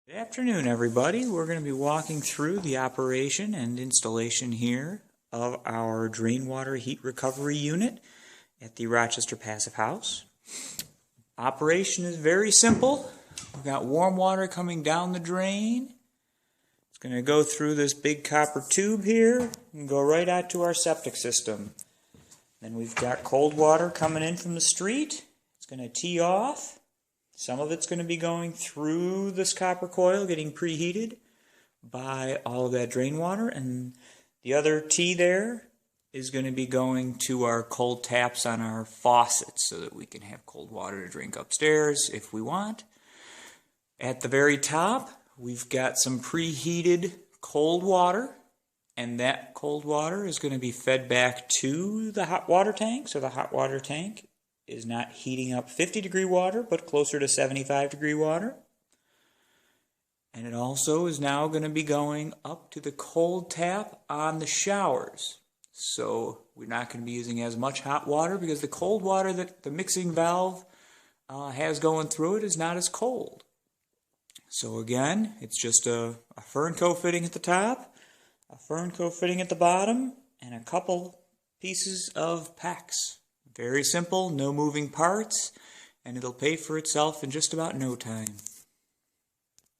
Good afternoon, everybody. We're going to be walking through the operation and installation here of our drain water heat recovery unit at the Rochester Passive House. Operation is very simple. We've got warm water coming down the drain. It's going to go through this big copper tube here and go right out to our septic system. Then we've got cold water coming in from the street. It's going to tee off. Some of it's going to be going through this copper coil, getting preheated by all of that drain water, and the other tee there is going to be going to our cold taps on our faucets so that we can have cold water to drink upstairs if we want. At the very top, we've got some preheated cold water, and that cold water is going to be fed back to the hot water tank, so the hot water tank is not heating up 50-degree water, but closer to 75-degree water. And it also is now going to be going up to the cold tap on the showers. So we're not going to be using as much hot water because the cold water that the mixing valve has going through it is not as cold. So again, it's just a Fernco fitting at the top, a Fernco fitting at the bottom, and a couple pieces of PEX. Very simple, no moving parts, and it'll pay for itself in just about no time.